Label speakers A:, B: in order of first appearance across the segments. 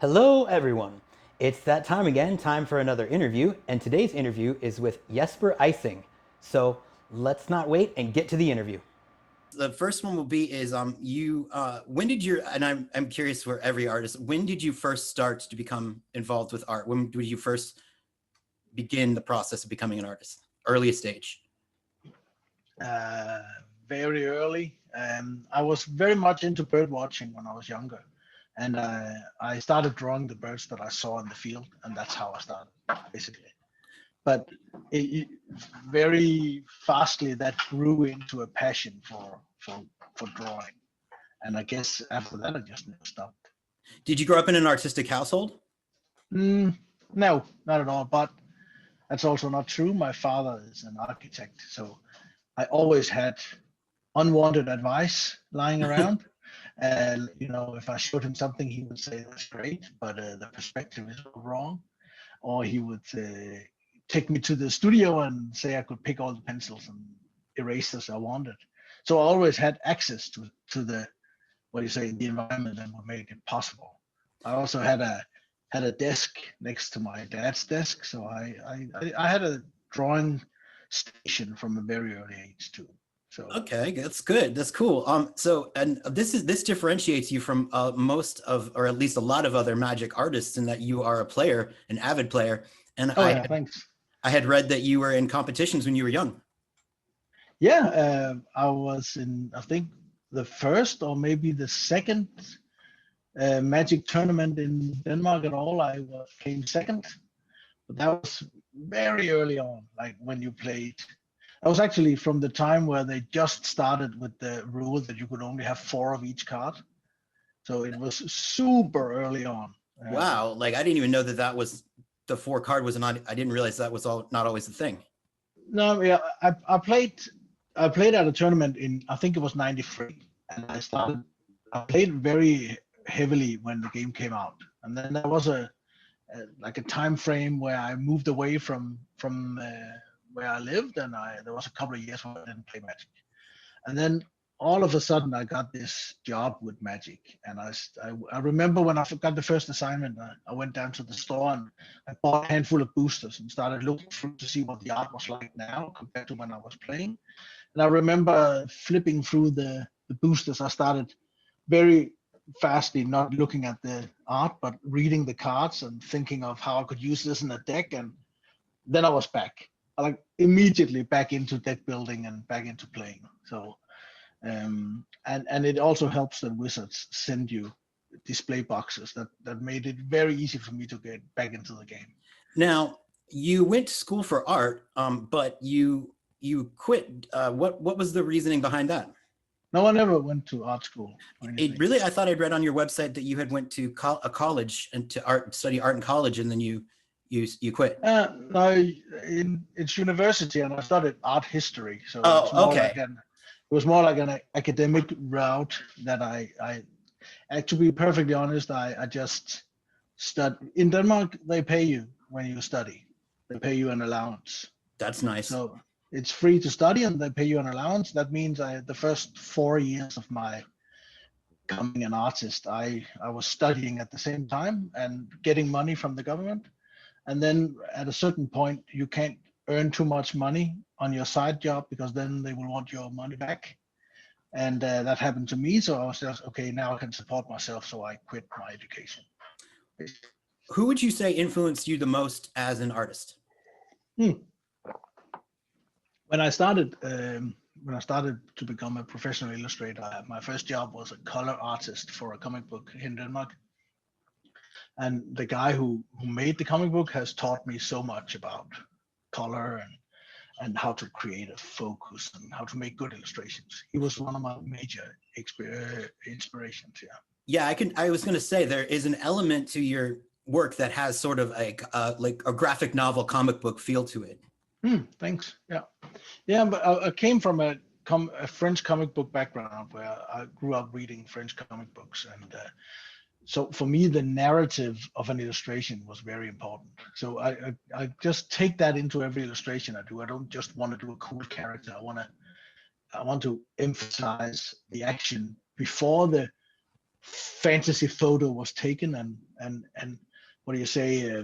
A: Hello, everyone. It's that time again, time for another interview, and today's interview is with Jesper Ejsing. So let's not wait and get to the interview. The first one will be is you when did your and I'm curious for every artist, when did you first start to become involved with art? When did you first begin the process of becoming an artist? Earliest stage.
B: uh, Very early. I was very much into bird watching when I was younger, and I started drawing the birds that I saw in the field, and that's how I started, basically. But it very fastly that grew into a passion for drawing, and I guess after that I just never stopped.
A: Did you grow up in an artistic household?
B: Mm, no, not at all. But that's also not true. My father is an architect, so I always had unwanted advice lying around. And if I showed him something, he would say that's great, but the perspective is all wrong. Or he would take me to the studio and say I could pick all the pencils and erasers I wanted. So I always had access to the what do you say the environment that would make it possible. I also had a desk next to my dad's desk, so I had a drawing station from a very early age too. So
A: Okay, that's good. That's cool. So, and this differentiates you from most of, or at least a lot of other Magic artists, in that you are a player, an avid player. And
B: oh yeah, thanks.
A: I had read that you were in competitions when you were young.
B: Yeah, I was in, I think, the first or maybe the second Magic tournament in Denmark at all. Came second, but that was very early on, like when you played. That was actually from the time where they just started with the rule that you could only have four of each card. So it was super early on.
A: Wow, like I didn't even know that that was the four card was not. I didn't realize that was all not always the thing.
B: No, yeah, I played at a tournament in, I think it was '93, and I played very heavily when the game came out, and then there was like a time frame where I moved away from where I lived, and there was a couple of years where I didn't play Magic, and then all of a sudden I got this job with Magic, and I remember when I got the first assignment, I went down to the store and I bought a handful of boosters and started looking through to see what the art was like now compared to when I was playing. And I remember flipping through the boosters. I started very fastly not looking at the art, but reading the cards and thinking of how I could use this in a deck. And then I was back, like immediately back into deck building and back into playing. So and it also helps that Wizards send you display boxes that made it very easy for me to get back into the game.
A: Now, you went to school for art, but you quit. What was the reasoning behind that?
B: No one ever went to art school or
A: It
B: anything.
A: really, I thought I'd read on your website that you had went to a college and to study art in college, and then you quit.
B: No, it's university, and I studied art history, so
A: Oh, okay.
B: it was more like an academic route that to be perfectly honest, I just study in Denmark. They pay you when you study. They pay you an allowance.
A: That's nice.
B: So it's free to study and they pay you an allowance. That means the first 4 years of my becoming an artist, I was studying at the same time and getting money from the government. And then at a certain point, you can't earn too much money on your side job because then they will want your money back. And that happened to me. So I was just, okay, now I can support myself. So I quit my education.
A: Who would you say influenced you the most as an artist?
B: Hmm. When I started, to become a professional illustrator, my first job was a color artist for a comic book in Denmark. And the guy who made the comic book has taught me so much about color and how to create a focus and how to make good illustrations. He was one of my major inspirations. Yeah.
A: Yeah, I was going to say there is an element to your work that has sort of like a graphic novel comic book feel to it.
B: Thanks. Yeah. Yeah, but I came from a French comic book background where I grew up reading French comic books, and so for me, the narrative of an illustration was very important. So I just take that into every illustration I do. I don't just want to do a cool character. I want to emphasize the action before fantasy photo was taken and what do you say,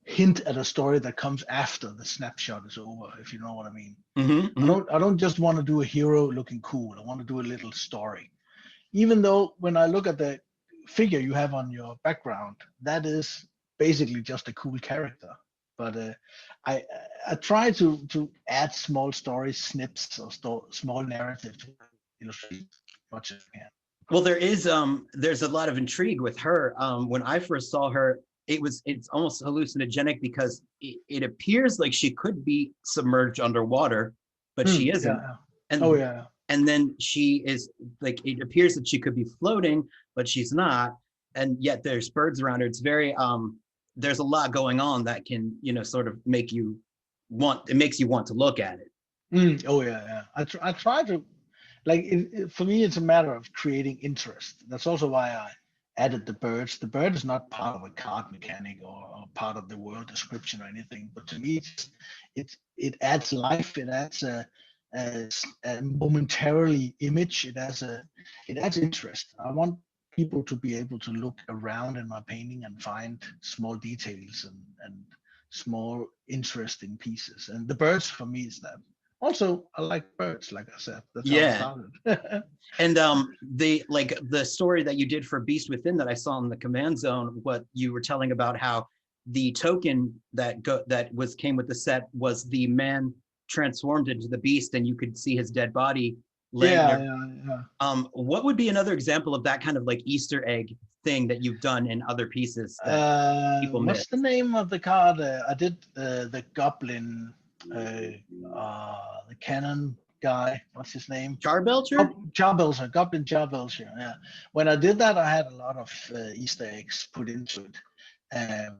B: hint at a story that comes after the snapshot is over, if you know what I mean. I don't just want to do a hero looking cool. I want to do a little story. Even though when I look at the figure you have on your background, that is basically just a cool character. But I I try to add small story snips or small narrative to illustrate as much as I can.
A: Well, there's a lot of intrigue with her. When I first saw her, it's almost hallucinogenic because it appears like she could be submerged underwater, but she isn't.
B: Yeah.
A: And
B: Oh yeah.
A: and then she is like, it appears that she could be floating, but she's not. And yet there's birds around her. It's very there's a lot going on that can, sort of make you want, it makes you want to look at it.
B: Oh yeah, yeah. I try to like for me it's a matter of creating interest. That's also why I added the birds. The bird is not part of a card mechanic or part of the world description or anything, but to me it adds life. It adds a momentarily image. It adds interest. I want people to be able to look around in my painting and find small details and small interesting pieces. And the birds for me is that. Also, I like birds, like I said. That's how I
A: Yeah.
B: started.
A: And the story that you did for Beast Within that I saw in the command zone, what you were telling about how the token that came with the set was the man transformed into the beast, and you could see his dead body laying there.
B: Yeah.
A: What would be another example of that kind of like Easter egg thing that you've done in other pieces that people miss?
B: What's the name of the card? I did the goblin, the cannon guy. What's his name?
A: Charbelcher?
B: Charbelcher, Goblin Charbelcher. Yeah. When I did that, I had a lot of Easter eggs put into it. And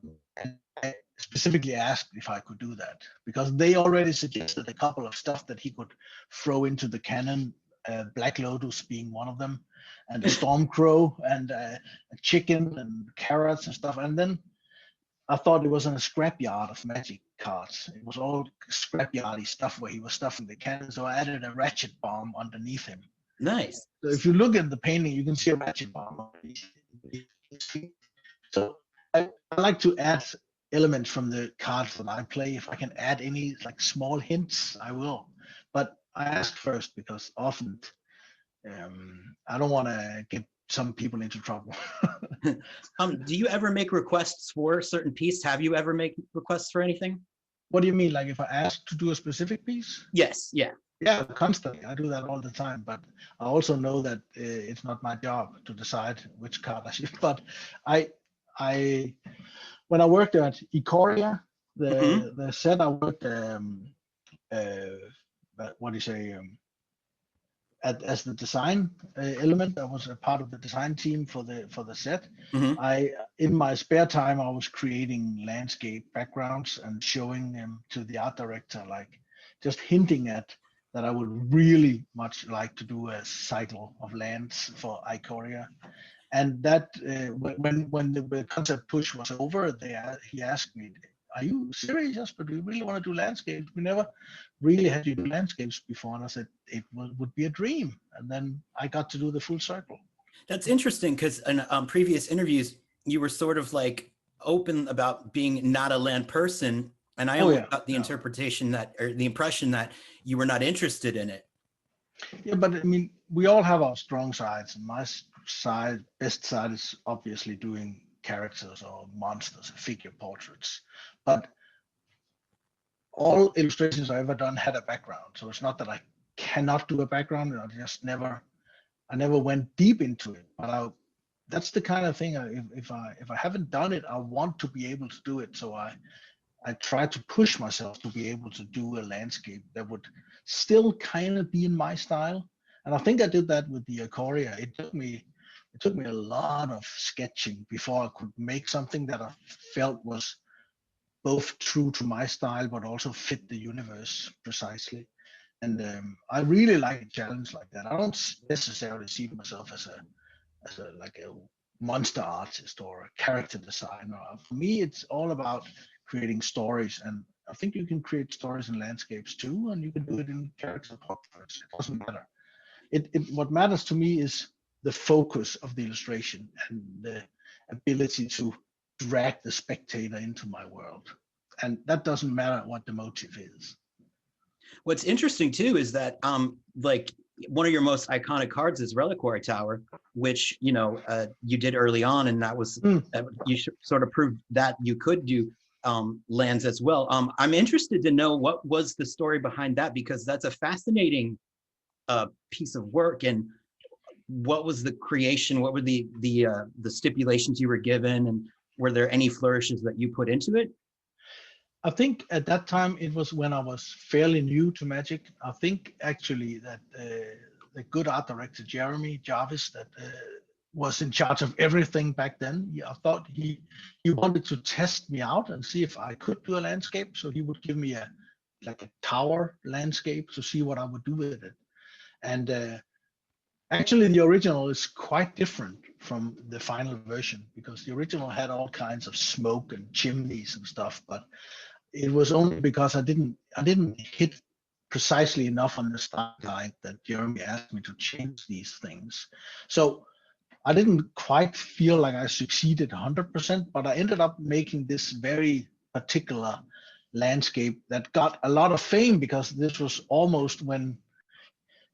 B: I specifically asked if I could do that because they already suggested a couple of stuff that he could throw into the cannon, Black Lotus being one of them, and a storm crow and a chicken and carrots and stuff. And then I thought it was in a scrapyard of magic cards. It was all scrapyardy stuff where he was stuffing the cannon. So I added a ratchet bomb underneath him.
A: Nice.
B: So if you look at the painting, you can see a ratchet bomb underneath his feet. So I like to add elements from the cards that I play. If I can add any like small hints, I will. But I ask first because often I don't want to get some people into trouble.
A: Do you ever make requests for a certain piece? Have you ever made requests for anything?
B: What do you mean? Like if I ask to do a specific piece?
A: Yes. Yeah.
B: Yeah, constantly. I do that all the time. But I also know that it's not my job to decide which card I should. But I when I worked at Ikoria, the set I worked what do you say as the design element. I was a part of the design team for the set. I in my spare time I was creating landscape backgrounds and showing them to the art director, like just hinting at that I would really much like to do a cycle of lands for Ikoria. And that when the concept push was over, he asked me, "Are you serious, Jesper? Do you really want to do landscapes? We never really had you do landscapes before." And I said it would be a dream. And then I got to do the full circle.
A: That's interesting because in previous interviews, you were sort of like open about being not a land person. And I always got the interpretation that, or the impression that you were not interested in it.
B: Yeah, but I mean, we all have our strong sides, and my best side is obviously doing characters or monsters, figure portraits. But all illustrations I've ever done had a background, so it's not that I cannot do a background. I never went deep into it. But that's the kind of thing. If I haven't done it, I want to be able to do it. So I try to push myself to be able to do a landscape that would still kind of be in my style. And I think I did that with the Ikoria. It took me a lot of sketching before I could make something that I felt was both true to my style, but also fit the universe precisely. And I really like a challenge like that. I don't necessarily see myself as a like a monster artist or a character designer. For me, it's all about creating stories, and I think you can create stories in landscapes too, and you can do it in character portraits. It doesn't matter. What matters to me is the focus of the illustration and the ability to drag the spectator into my world. And that doesn't matter what the motive is.
A: What's interesting too is that like one of your most iconic cards is Reliquary Tower, which you did early on, and that was you sort of proved that you could do lands as well. I'm interested to know what was the story behind that, because that's a fascinating piece of work. And what was the creation? What were the stipulations you were given, and were there any flourishes that you put into it?
B: I think at that time it was when I was fairly new to Magic. I think actually that the good art director Jeremy Jarvis, that was in charge of everything back then. I thought he wanted to test me out and see if I could do a landscape. So he would give me a tower landscape to see what I would do with it. And actually, the original is quite different from the final version, because the original had all kinds of smoke and chimneys and stuff, but it was only because I didn't hit precisely enough on the start guide that Jeremy asked me to change these things. So I didn't quite feel like I succeeded 100%, but I ended up making this very particular landscape that got a lot of fame, because this was almost when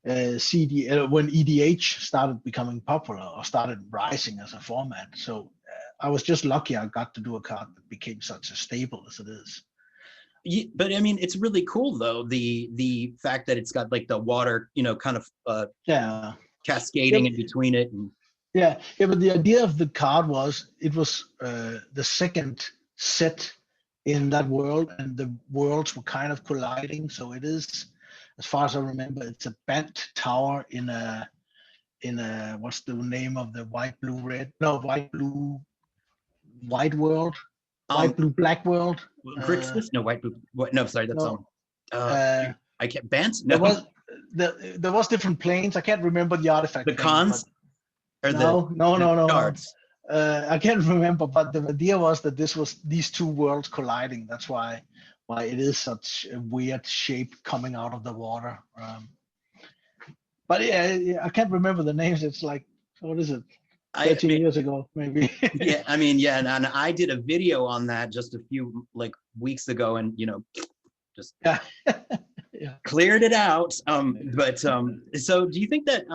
B: when EDH started becoming popular or started rising as a format. So I was just lucky I got to do a card that became such a staple as it is.
A: Yeah, but I mean, it's really cool though, the fact that it's got like the water, kind of cascading in between it. And
B: yeah, but the idea of the card was it was the second set in that world, and the worlds were kind of colliding. So it is, as far as I remember, it's a bent tower in a what's the name of the white blue red? No, white blue white world. White blue black world.
A: Grixis? No, white blue. No, sorry, that's
B: No.
A: I can't. Bant? No.
B: There was different planes. I can't remember the artifact.
A: The cons?
B: Or no.
A: Cards.
B: I can't remember, but the idea was that this was these two worlds colliding. That's why it is such a weird shape coming out of the water. But yeah, I can't remember the names. It's like, what is it? 13 years ago, maybe.
A: Yeah, I mean, yeah, and I did a video on that just a few weeks ago, and just cleared it out. But so do you think that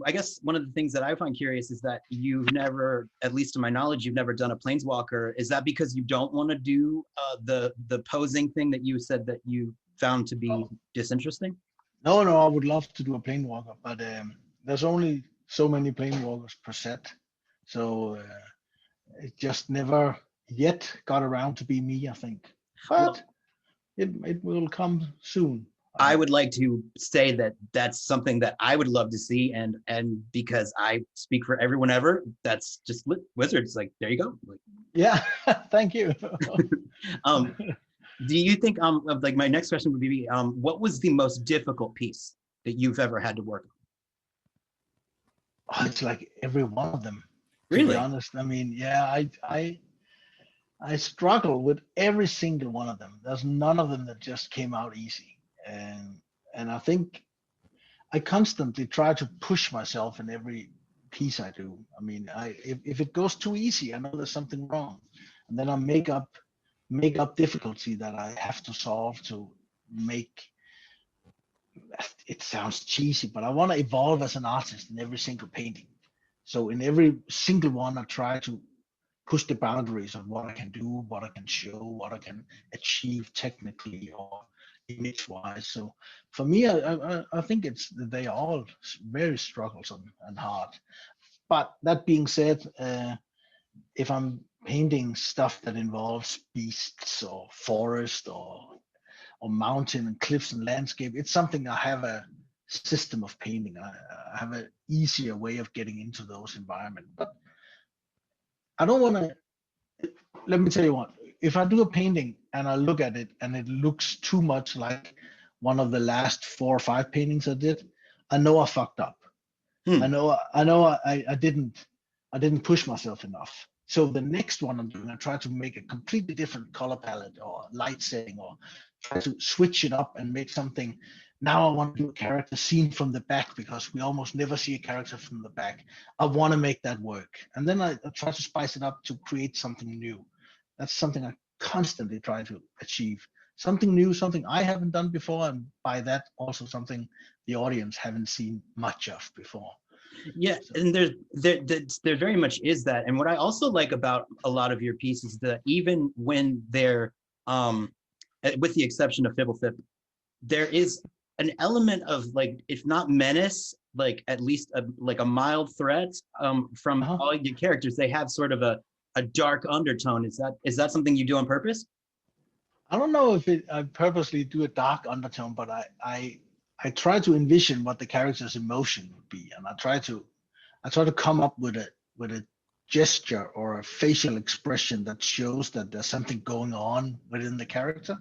A: I guess one of the things that I find curious is that you've never, at least to my knowledge, you've never done a planeswalker. Is that because you don't want to do the posing thing that you said that you found to be disinteresting?
B: No, I would love to do a planewalker, but there's only so many planewalkers per set. So it just never yet got around to be me, I think. But it will come soon.
A: I would like to say that that's something that I would love to see, and because I speak for everyone ever, that's just Wizards. Like, there you go.
B: Yeah, thank you.
A: Do you think my next question would be what was the most difficult piece that you've ever had to work on?
B: Oh, it's like every one of them.
A: Really?
B: To be honest, I mean, yeah, I struggle with every single one of them. There's none of them that just came out easy, and I think I constantly try to push myself in every piece I do. I mean, if it goes too easy, I know there's something wrong, and then I make up difficulty that I have to solve to make. It sounds cheesy, but I want to evolve as an artist in every single painting. So in every single one, I try to push the boundaries of what I can do, what I can show, what I can achieve technically or image-wise. So for me, I think they are all very struggling and hard. But that being said, if I'm painting stuff that involves beasts or forest or mountain and cliffs and landscape, it's something I have a system of painting. I have an easier way of getting into those environments. But I don't want to, let me tell you what, if I do a painting and I look at it and it looks too much like one of the last 4 or 5 paintings I did, I know I fucked up. I know I didn't push myself enough. So the next one I'm doing, I try to make a completely different color palette or light setting, or try to switch it up and make something now I want to do a character seen from the back because we almost never see a character from the back. I want to make that work. And then I try to spice it up to create something new. That's something I constantly try to achieve. Something new, something I haven't done before, and by that also something the audience haven't seen much of before.
A: Yeah,
B: So,
A: and there very much is that. And what I also like about a lot of your pieces, that even when they're, with the exception of Fibble Fip, there is an element of, like, if not menace, like at least like a mild threat from all your characters. They have sort of a dark undertone. Is that something you do on purpose?
B: I don't know if I purposely do a dark undertone, but I try to envision what the character's emotion would be, and I try to come up with a gesture or a facial expression that shows that there's something going on within the character,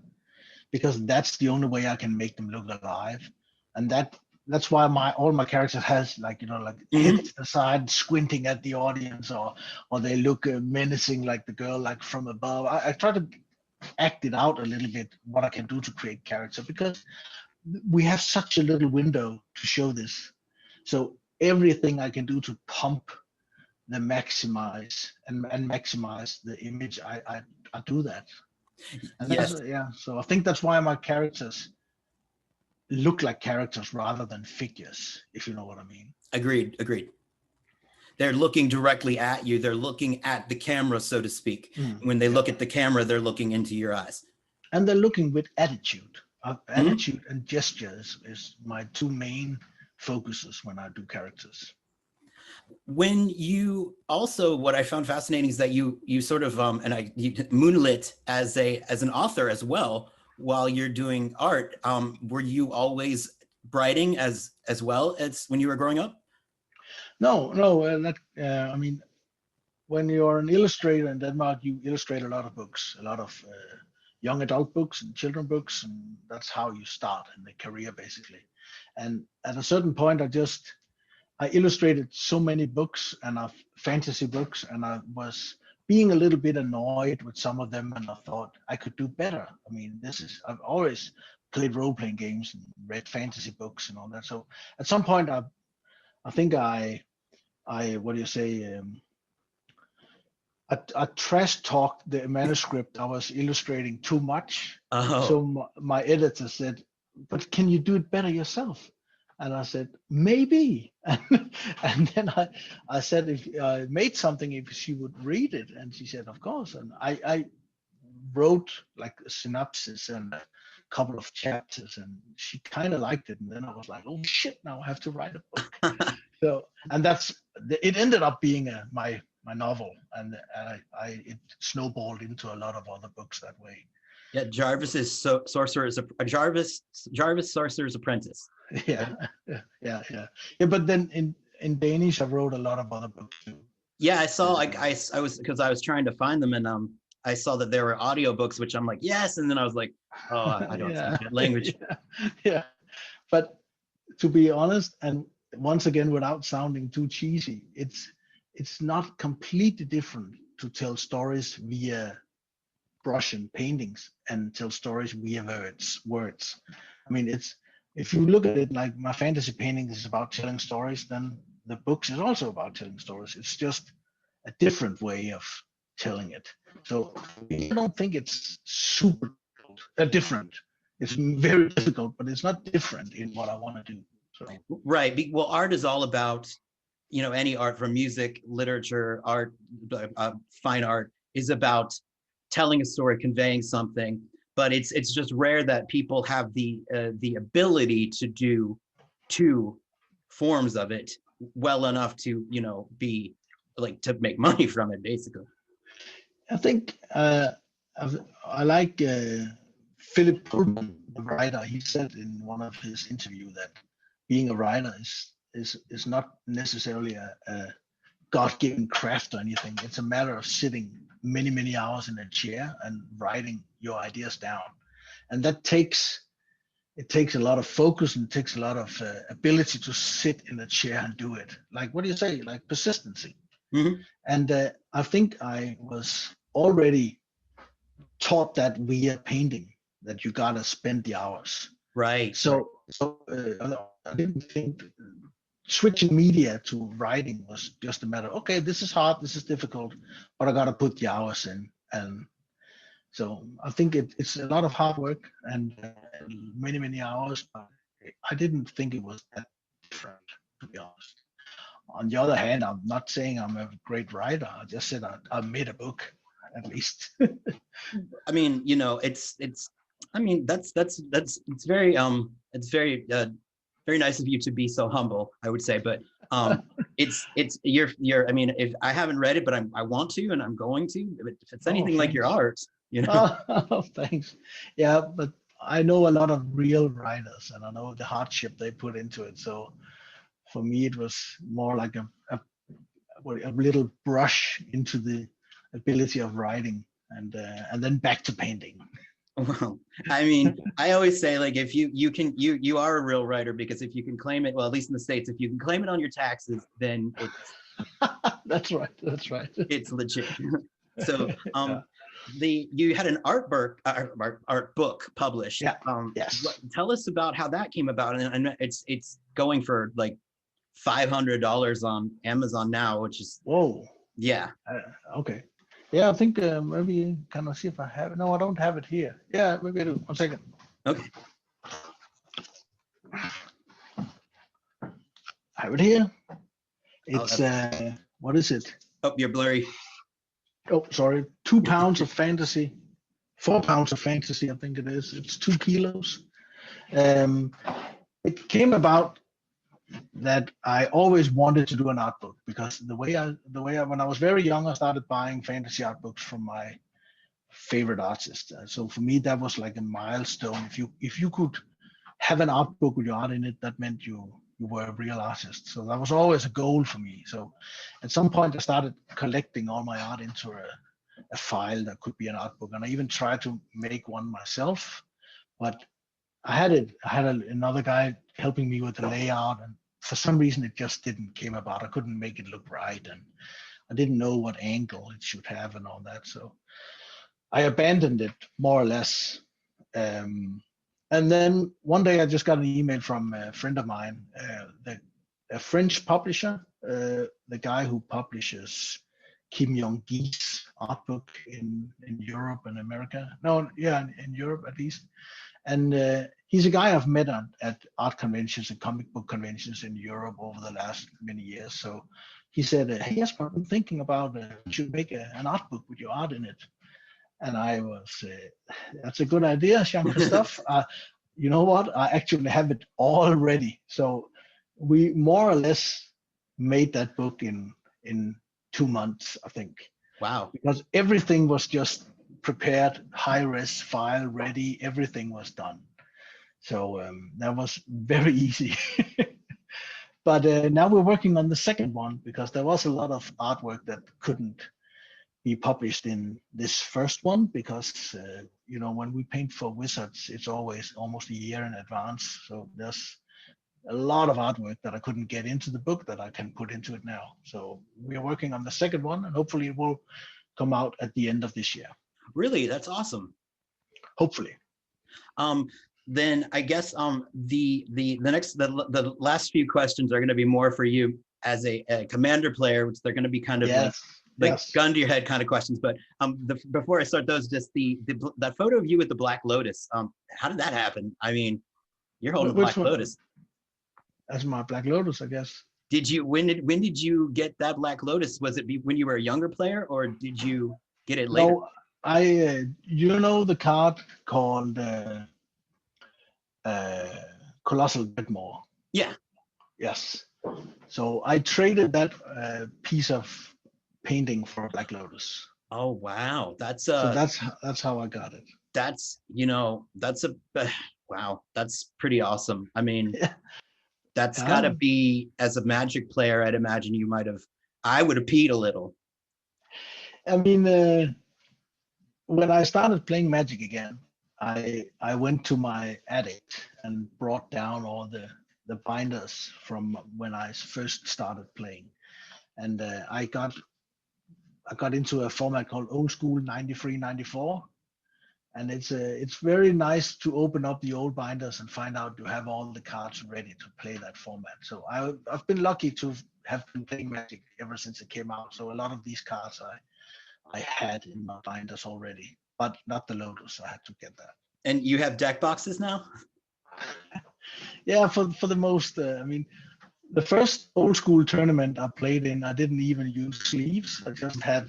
B: because that's the only way I can make them look alive. And that's why all my characters has, like, like heads to the side squinting at the audience, or they look menacing, like the girl, like from above. I try to act it out a little bit what I can do to create character, because we have such a little window to show this. So everything I can do to pump the maximize and maximize the image, I do that. And
A: Yes,
B: so I think that's why my characters look like characters rather than figures, if you know what I mean.
A: agreed. They're looking directly at you. They're looking at the camera, so to speak. When they look at the camera, they're looking into your eyes.
B: And they're looking with attitude. Attitude and gestures is my two main focuses when I do characters.
A: When you also, what I found fascinating is that you sort of you moonlit as an author as well while you're doing art. Were you always writing as well as when you were growing up?
B: No, I mean, when you're an illustrator in Denmark, you illustrate a lot of books, a lot of young adult books and children books, and that's how you start in the career, basically. And at a certain point, I illustrated so many books and fantasy books, and I was being a little bit annoyed with some of them, and I thought I could do better. I mean, I've always played role-playing games and read fantasy books and all that. So at some point, I think what do you say? I trash talked the manuscript I was illustrating too much.
A: Oh.
B: So my editor said, "But can you do it better yourself?" And I said, "Maybe." And then I said, if I made something, if she would read it, and she said, "Of course." And I wrote like a synopsis and a couple of chapters, and she kind of liked it. And then I was like, "Oh shit! Now I have to write a book." So, and it ended up being my novel, and it snowballed into a lot of other books that way.
A: Yeah, Jarvis is Jarvis Sorcerer's Apprentice.
B: Yeah, yeah. But then in Danish, I wrote a lot of other books too.
A: Yeah, I saw. I was, because I was trying to find them, and I saw that there were audiobooks, which I'm like, yes, and then I was like, oh, I don't speak that language.
B: Yeah. But to be honest, and once again, without sounding too cheesy, it's not completely different to tell stories via brush and paintings and tell stories via words. I mean, if you look at it like my fantasy painting is about telling stories, then the books is also about telling stories. It's just a different way of telling it. So I don't think it's super different. It's very difficult, but it's not different in what I want to do. So
A: Right. Well, art is all about, any art, from music, literature, art, fine art, is about telling a story, conveying something. But it's just rare that people have the ability to do two forms of it well enough to be like to make money from it, basically.
B: I think I like Philip Pullman, the writer. He said in one of his interviews that being a writer is not necessarily a God-given craft or anything. It's a matter of sitting many hours in a chair and writing your ideas down, and that takes a lot of focus, and it takes a lot of ability to sit in a chair and do it. Like, what do you say? Like persistency.
A: Mm-hmm.
B: And I think I was already taught that via painting, that you gotta spend the hours.
A: Right.
B: So So I didn't think switching media to writing was just a matter. Okay, this is hard, this is difficult, but I gotta put the hours in, and so I think it's a lot of hard work and many hours. But I didn't think it was that different, to be honest. On the other hand, I'm not saying I'm a great writer. I just said I made a book, at least.
A: I mean, it's I mean, that's it's very very nice of you to be so humble, I would say. But it's you're I mean, if I haven't read it, but I want to, and I'm going to. If it's anything like your art,
B: Oh, thanks. Yeah, but I know a lot of real writers, and I know the hardship they put into it. So for me, it was more like a little brush into the ability of writing, and then back to painting.
A: Well, I mean, I always say, like, if you are a real writer, because if you can claim it, well, at least in the States, if you can claim it on your taxes, then
B: That's right. That's right.
A: it's legit. So
B: Yeah.
A: you had an art book published.
B: Yeah. Yes.
A: Tell us about how that came about. And it's going for like $500 on Amazon now, which is,
B: Whoa.
A: yeah.
B: Okay. Yeah, I think maybe kind of see if I have it. No, I don't have it here. Yeah, maybe I do. 1 second.
A: Okay.
B: I have it here. It's what is it?
A: Oh, you're blurry.
B: Oh, sorry. 2 pounds of fantasy. 4 pounds of fantasy, I think it is. It's 2 kilos. It came about that I always wanted to do an art book, because the way I when I was very young, I started buying fantasy art books from my favorite artist. So for me, that was like a milestone. If you could have an art book with your art in it, that meant you were a real artist. So that was always a goal for me. So at some point, I started collecting all my art into a file that could be an art book, and I even tried to make one myself, but I had another guy helping me with the layout, and for some reason it just didn't came about. I couldn't make it look right, and I didn't know what angle it should have and all that. So I abandoned it more or less. And then one day I just got an email from a friend of mine, a French publisher, the guy who publishes Kim Jong-gi's art book in Europe and America. No, yeah, in Europe at least. And he's a guy I've met at art conventions and comic book conventions in Europe over the last many years. So he said, "Hey, Jesper, I've been thinking about you should make an art book with your art in it." And I was, "That's a good idea, Jean-Christophe." You know what? I actually have it all ready. So we more or less made that book in 2 months, I think.
A: Wow.
B: Because everything was just prepared, high-res file ready, everything was done. So that was very easy. But now we're working on the second one, because there was a lot of artwork that couldn't be published in this first one, because when we paint for wizards, it's always almost a year in advance. So there's a lot of artwork that I couldn't get into the book that I can put into it now. So we are working on the second one, and hopefully it will come out at the end of this year.
A: Really? That's awesome.
B: Hopefully.
A: Then I guess the last few questions are going to be more for you as a commander player, which they're going to be kind of like gun to your head kind of questions. But before I start those, just that photo of you with the Black Lotus. How did that happen? I mean, you're holding Black Lotus.
B: That's my Black Lotus, I guess.
A: When did you get that Black Lotus? Was it when you were a younger player, or did you get it later?
B: No, the card called Collosal Dreadmaw.
A: Yeah.
B: Yes. So I traded that piece of painting for Black Lotus.
A: Oh wow,
B: so that's how I got it.
A: That's wow, that's pretty awesome. I mean, that's got to be, as a Magic player, I'd imagine I would have peed a little.
B: I mean, when I started playing Magic again, I went to my attic and brought down all the binders from when I first started playing, and I got into a format called Old School 93-94, And it's very nice to open up the old binders and find out you have all the cards ready to play that format. So I've been lucky to have been playing Magic ever since it came out. So a lot of these cards I had in my binders already, but not the Lotus. I had to get that.
A: And you have deck boxes now?
B: Yeah, for the most. I mean, the first old school tournament I played in, I didn't even use sleeves. I just had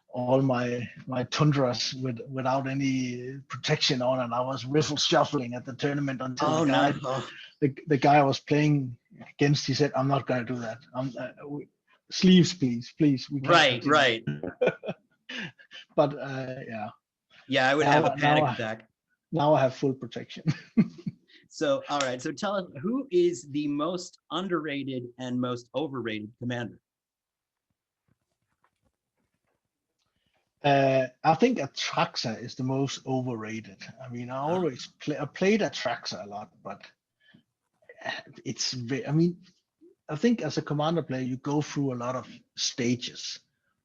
B: all my tundras without any protection on, and I was riffle shuffling at the tournament until the guy I was playing against, he said, "I'm not going to do that. Sleeves, please. We can't
A: Right.
B: But
A: yeah, I would have a panic attack.
B: Now I have full protection.
A: So, all right. So tell us, who is the most underrated and most overrated commander?
B: I think Atraxa is the most overrated. I mean, I played Atraxa a lot, but I think as a commander player, you go through a lot of stages.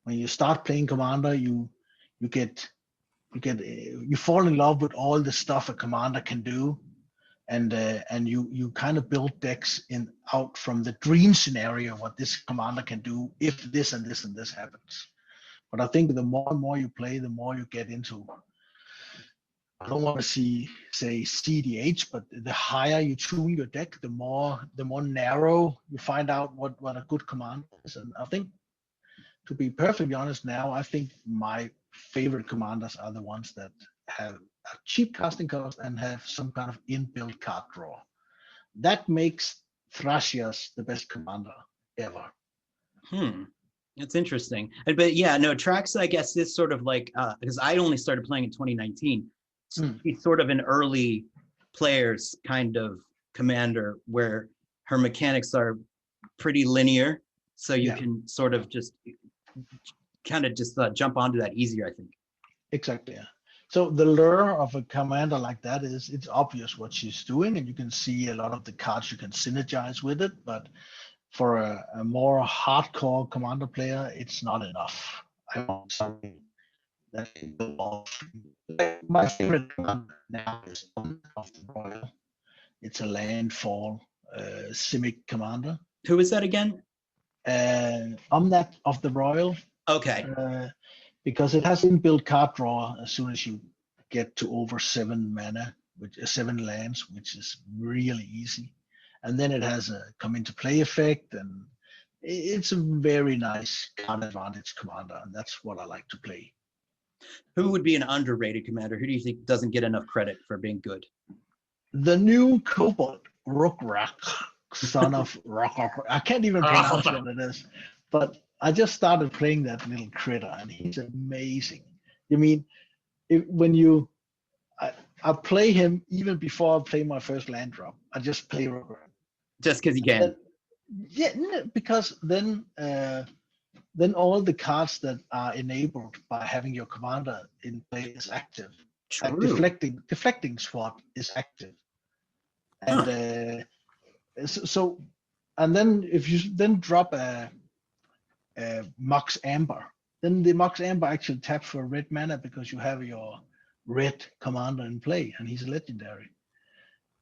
B: When you start playing commander, you fall in love with all the stuff a commander can do, and you kind of build decks out from the dream scenario what this commander can do if this and this and this happens. But I think the more and more you play, the more you get into, I don't want to say CDH, but the higher you tune your deck, the more narrow you find out what a good command is. And I think, to be perfectly honest now, I think my favorite commanders are the ones that have a cheap casting cost and have some kind of inbuilt card draw. That makes Thrasios the best commander ever.
A: That's interesting. But yeah, no, Trax, I guess, is sort of like, because I only started playing in 2019. So he's sort of an early players kind of commander where her mechanics are pretty linear. So you can sort of just jump onto that easier, I think.
B: Exactly. Yeah. So the lure of a commander like that is it's obvious what she's doing, and you can see a lot of the cards you can synergize with it. But for a more hardcore commander player, it's not enough. I want something that can go off. My favorite commander now is of the Royal. It's a landfall Simic commander.
A: Who is that again?
B: Omnath of the Royal.
A: Okay.
B: Because it has inbuilt card draw as soon as you get to over 7 mana, which is 7 lands, which is really easy. And then it has a come into play effect, and it's a very nice card advantage commander, and that's what I like to play.
A: Who would be an underrated commander? Who do you think doesn't get enough credit for being good?
B: The new Kobold Rukrak, son of Rock. I can't even pronounce what it is, but I just started playing that little critter, and he's amazing. I mean, I play him even before I play my first land drop. I just play Rukrak.
A: Just because you can.
B: Because then all the cards that are enabled by having your commander in play is active. Like deflecting swap is active. And and then if you then drop a Mox Amber, then the Mox Amber actually taps for red mana because you have your red commander in play, and he's a legendary.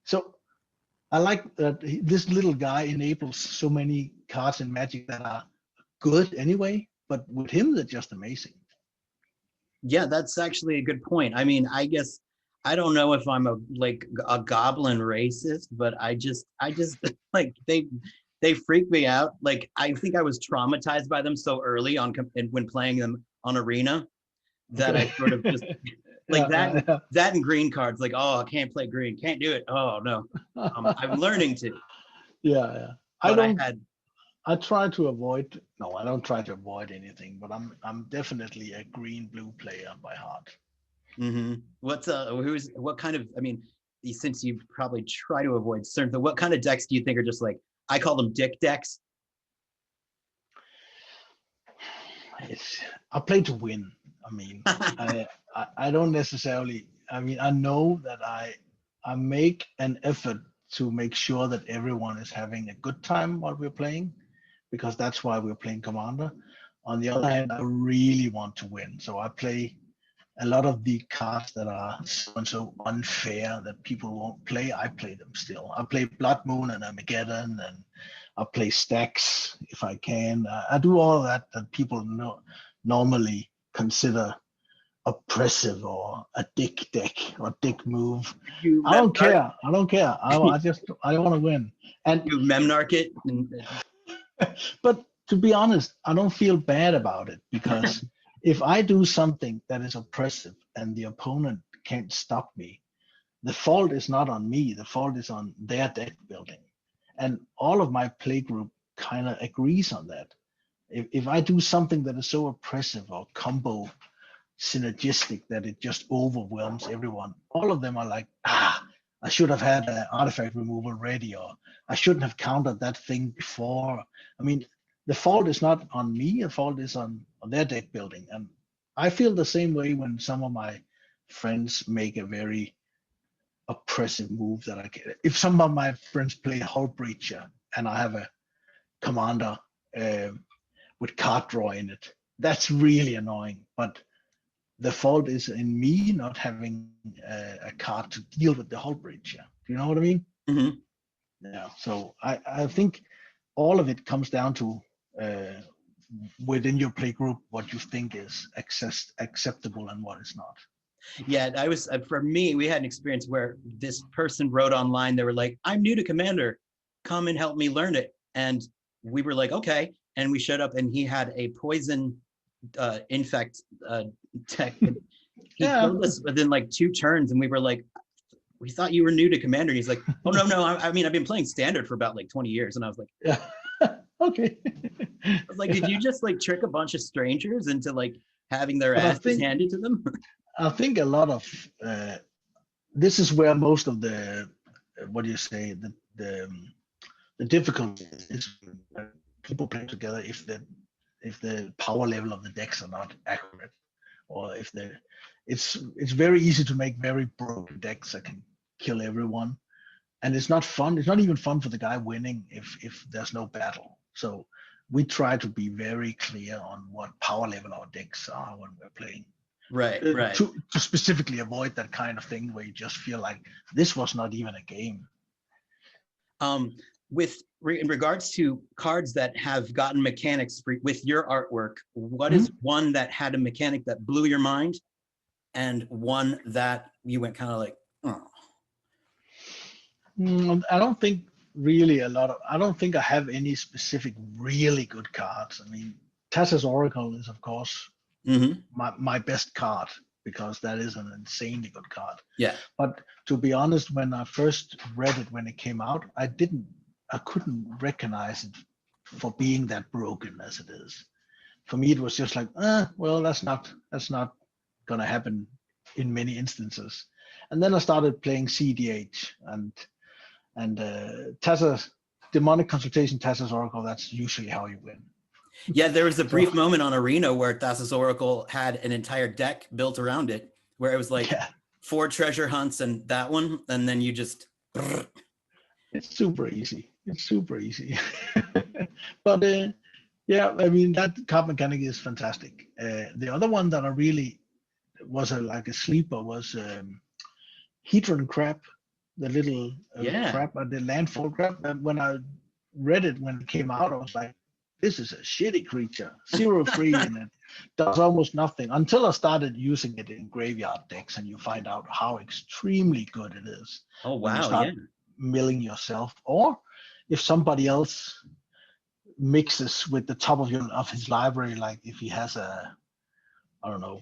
B: So I like that this little guy enables so many cards in Magic that are good anyway, but with him they're just amazing.
A: Yeah, that's actually a good point. I mean, I guess I don't know if I'm a goblin racist, but I just like they freak me out. Like I think I was traumatized by them so early when playing them on Arena that I sort of just that and green cards. Like, oh, I can't play green, can't do it. Oh no, I'm learning to.
B: Yeah.
A: But
B: I try to avoid. No, I don't try to avoid anything, but I'm definitely a green-blue player by heart.
A: Mm-hmm. What kind of? I mean, since you probably try to avoid certain, what kind of decks do you think are just like? I call them dick decks.
B: I play to win. I mean, I don't necessarily. I mean, I know that I make an effort to make sure that everyone is having a good time while we're playing, because that's why we're playing Commander. On the other hand, I really want to win, so I play a lot of the cards that are so and so unfair that people won't play, I play them still. I play Blood Moon and Armageddon, and I play stacks if I can. I do all that people normally consider oppressive or a dick deck or dick move.
A: You
B: I don't care. I don't care. I want to win. And
A: you memnarch it.
B: but to be honest, I don't feel bad about it, because if I do something that is oppressive and the opponent can't stop me, the fault is not on me. The fault is on their deck building. And all of my play group kind of agrees on that. If I do something that is so oppressive or combo synergistic that it just overwhelms everyone, all of them are like, I should have had an artifact removal ready, or I shouldn't have countered that thing before. I mean, the fault is not on me, the fault is on their deck building. And I feel the same way when some of my friends make a very oppressive move that I can. If some of my friends play Hull Breacher and I have a commander with card draw in it, that's really annoying. But the fault is in me not having a card to deal with the Hull Breacher. Do you know what I mean?
A: Mm-hmm.
B: Yeah. So I think all of it comes down to within your play group what you think is acceptable and what is not.
A: Yeah, I was for me, we had an experience where this person wrote online, they were like, I'm new to Commander, come and help me learn it. And we were like, okay. And we showed up and he had a poison infect tech. He killed us within like 2 turns, and we were like, we thought you were new to Commander. And he's like, oh no, I mean, I've been playing Standard for about like 20 years. And I was like,
B: yeah. Okay.
A: I was like, did you just like trick a bunch of strangers into like having their asses handed to them?
B: I think a lot of this is where most of the what do you say, the difficulty is when people play together if the power level of the decks are not accurate, or if it's very easy to make very broken decks that can kill everyone, and it's not fun. It's not even fun for the guy winning if there's no battle. So we try to be very clear on what power level our decks are when we're playing.
A: Right.
B: To specifically avoid that kind of thing where you just feel like this was not even a game.
A: In regards to cards that have gotten mechanics with your artwork, what is one that had a mechanic that blew your mind, and one that you went kind of like, oh?
B: I don't think really I don't think I have any specific really good cards. I mean, Tassa's Oracle is of course my best card, because that is an insanely good card.
A: Yeah.
B: But to be honest, when I first read it when it came out, I couldn't recognize it for being that broken as it is. For me, it was just like, well, that's not gonna happen in many instances. And then I started playing CDH and Tassa's Demonic Consultation, Tassa's Oracle. That's usually how you win.
A: Yeah, there was a brief moment on Arena where Thassa's Oracle had an entire deck built around it, where it was like 4 treasure hunts and that one, and then you just.
B: It's super easy. But yeah, I mean, that card mechanic is fantastic. The other one that I really was like a sleeper was Hedron Crab, the little crab, the landfall crab. And when I read it when it came out, I was like, this is a shitty creature, 0/3, and it does almost nothing, until I started using it in graveyard decks, and you find out how extremely good it is.
A: Oh, wow.
B: When you start milling yourself, or if somebody else mixes with the top of his library, like if he has a, I don't know,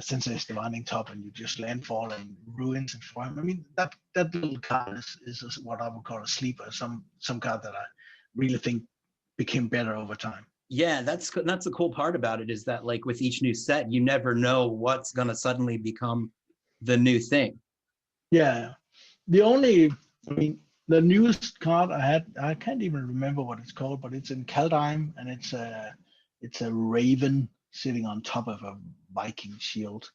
B: Sensei's Divining Top, and you just landfall and ruins it for him. I mean, that little card is what I would call a sleeper, some card that I really think became better over time.
A: Yeah, that's the cool part about it, is that like with each new set, you never know what's gonna suddenly become the new thing.
B: Yeah, the newest card I had, I can't even remember what it's called, but it's in Kaldheim, and it's a raven sitting on top of a Viking shield.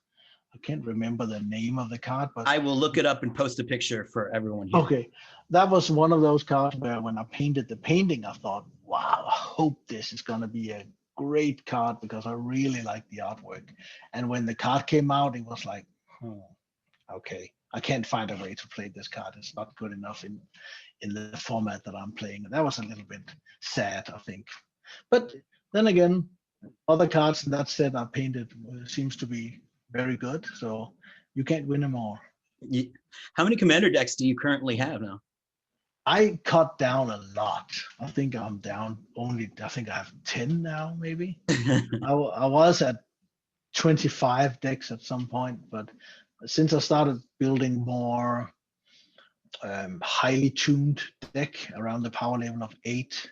B: I can't remember the name of the card, but
A: I will look it up and post a picture for everyone here.
B: Okay, that was one of those cards where when I painted the painting, I thought, wow, I hope this is going to be a great card because I really liked the artwork. And when the card came out, it was like, okay, I can't find a way to play this card. It's not good enough in the format that I'm playing. And that was a little bit sad, I think. But then again, other cards in that set I painted seems to be very good. So you can't win them all.
C: How many commander decks do you currently have now?
B: I cut down a lot. I think I'm down I think I have 10 now, maybe. I was at 25 decks at some point, but since I started building more highly tuned deck around the power level of 8,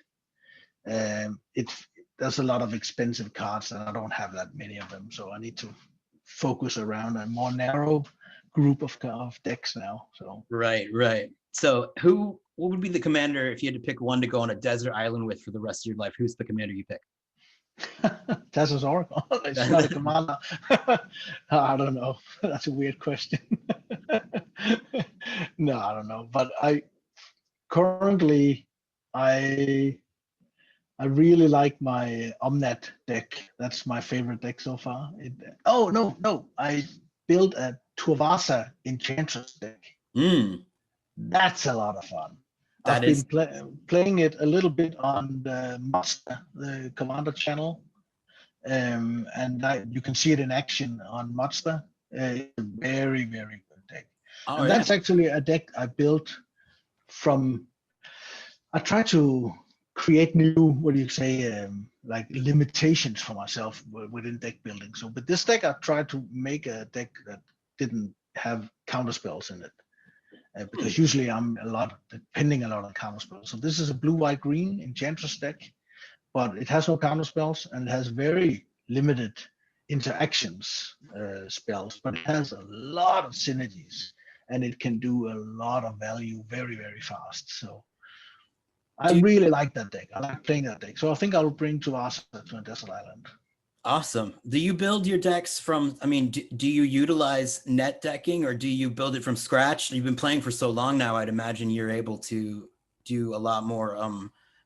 B: there's a lot of expensive cards and I don't have that many of them, so I need to focus around a more narrow group of decks now. So
C: right. So what would be the commander if you had to pick one to go on a desert island with for the rest of your life? Who's the commander you pick?
B: Tessa's Oracle. It's not a commander. I don't know. That's a weird question. No, I don't know. But I really like my Omnat deck. That's my favorite deck so far. I built a Tuivasa Enchantress deck. That's a lot of fun. I've been playing it a little bit on the Mazda, the Commander channel, and you can see it in action on Mazda. It's a very, very good deck. And that's actually a deck I built from. I try to create new, like limitations for myself within deck building. So with this deck, I tried to make a deck that didn't have counterspells in it. Because usually I'm depending a lot on counterspells. So this is a blue-white-green Enchantress deck, but it has no counterspells and it has very limited interactions spells, but it has a lot of synergies and it can do a lot of value very, very fast. So I really like that deck. I like playing that deck. So I think I'll bring Tuivasa to a desert island.
C: Awesome. Do you build your decks from, do you utilize net decking or do you build it from scratch? You've been playing for so long now, I'd imagine you're able to do a lot more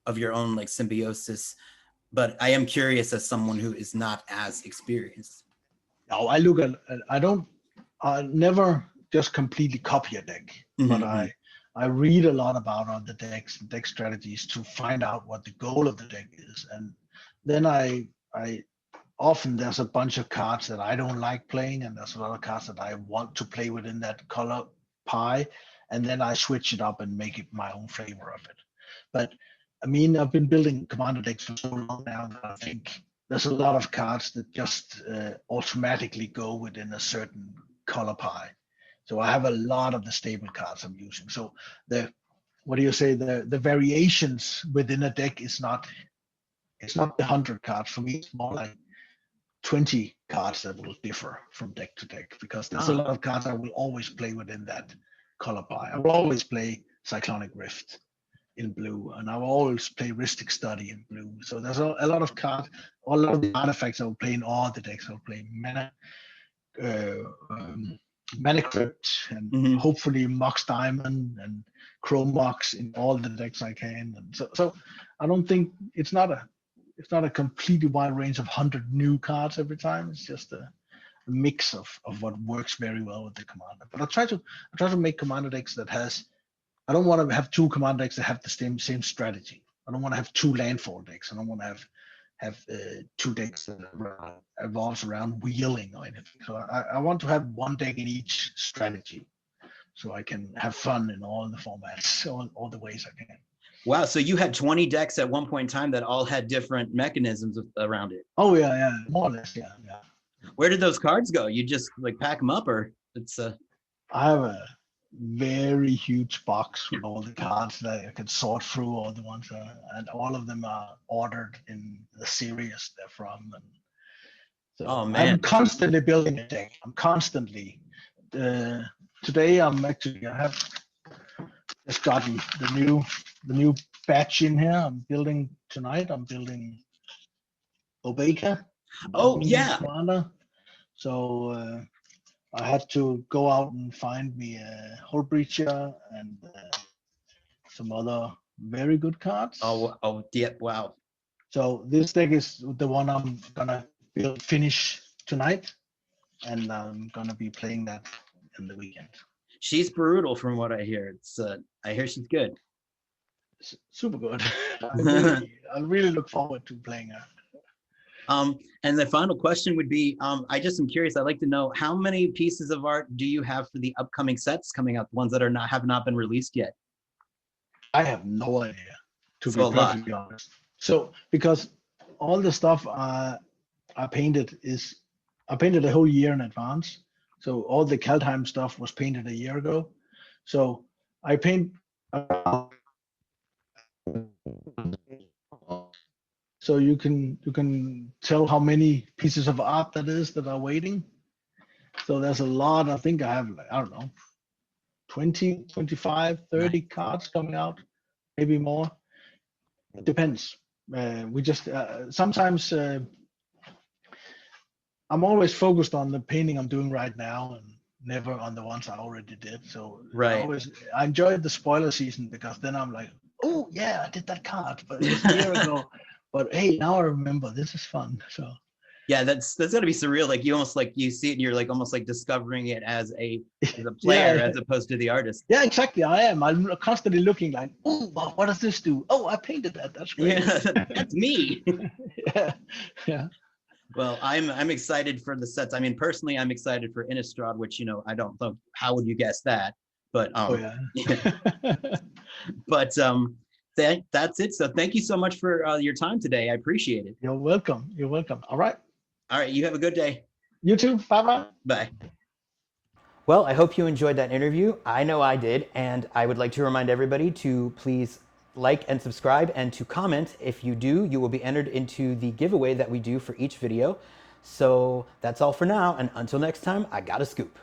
C: of your own like symbiosis. But I am curious as someone who is not as experienced.
B: No, I never just completely copy a deck, but I read a lot about other decks and deck strategies to find out what the goal of the deck is. And then I often there's a bunch of cards that I don't like playing, and there's a lot of cards that I want to play within that color pie, and then I switch it up and make it my own flavor of it. But I've been building commander decks for so long now that I think there's a lot of cards that just automatically go within a certain color pie. So I have a lot of the stable cards I'm using. So the variations within a deck it's not the 100 cards. For me, it's more like 20 cards that will differ from deck to deck, because there's a lot of cards I will always play within that color pie. I will always play Cyclonic Rift in blue, and I will always play Rhystic Study in blue. So there's a lot of cards, a lot of the artifacts I will play in all the decks. I'll play Mana Crypt and hopefully Mox Diamond and Chrome Mox in all the decks I can. And so I don't think it's not a completely wide range of 100 new cards every time. It's just a mix of what works very well with the commander. But I try to make commander decks that I don't want to have 2 commander decks that have the same strategy. I don't want to have 2 landfall decks. I don't want to have 2 decks that revolves around wheeling or anything. So I want to have 1 deck in each strategy, so I can have fun in all the formats, all the ways I can.
C: Wow, so you had 20 decks at one point in time that all had different mechanisms around it.
B: Oh yeah, more or less, yeah.
C: Where did those cards go? You just like pack them up, or it's
B: I have a very huge box with all the cards that I can sort through, all the ones, and all of them are ordered in the series they're from. And so I'm constantly building a deck. I'm constantly. Today I have just gotten the new batch in here. I'm building tonight. I'm building Obeka.
C: Oh yeah.
B: Commander. So I had to go out and find me a Hull Breacher and some other very good cards.
C: Oh yeah, wow.
B: So this deck is the one I'm gonna finish tonight, and I'm gonna be playing that in the weekend.
C: She's brutal from what I hear. It's I hear she's good.
B: Super good. I really look forward to playing her.
C: And the final question would be, I just am curious. I'd like to know, how many pieces of art do you have for the upcoming sets coming up, ones that are have not been released yet?
B: I have no idea, to
C: So
B: be perfectly honest. So because all the stuff I painted a whole year in advance. So all the Kaldheim stuff was painted a year ago. So I paint. So you can tell how many pieces of art that is that are waiting. So there's a lot. I think I have, like, I don't know, 20, 25, 30 cards coming out, maybe more. It depends. We just sometimes I'm always focused on the painting I'm doing right now and never on the ones I already did. So
C: Right.
B: I enjoyed the spoiler season, because then I'm like, oh yeah, I did that card, but it was a year ago. But hey, now I remember. This is fun. So
C: yeah, that's gotta be surreal. Like you almost like you see it and you're like almost like discovering it as a player
B: Yeah.
C: as opposed to the artist.
B: Yeah, exactly. I'm constantly looking like, oh, what does this do? Oh, I painted that. That's great.
C: Yeah, that's me.
B: Yeah. Yeah.
C: Well, I'm excited for the sets. I mean, personally, I'm excited for Innistrad, which, I don't know, how would you guess that? But
B: Oh yeah.
C: but that's it. So thank you so much for your time today. I appreciate it.
B: You're welcome. You're welcome. All right.
C: All right, you have a good day.
B: You too. Bye-bye.
C: Bye.
A: Well, I hope you enjoyed that interview. I know I did, and I would like to remind everybody to please like and subscribe, and to comment. If you do, you will be entered into the giveaway that we do for each video. So that's all for now, and until next time, I got a scoop.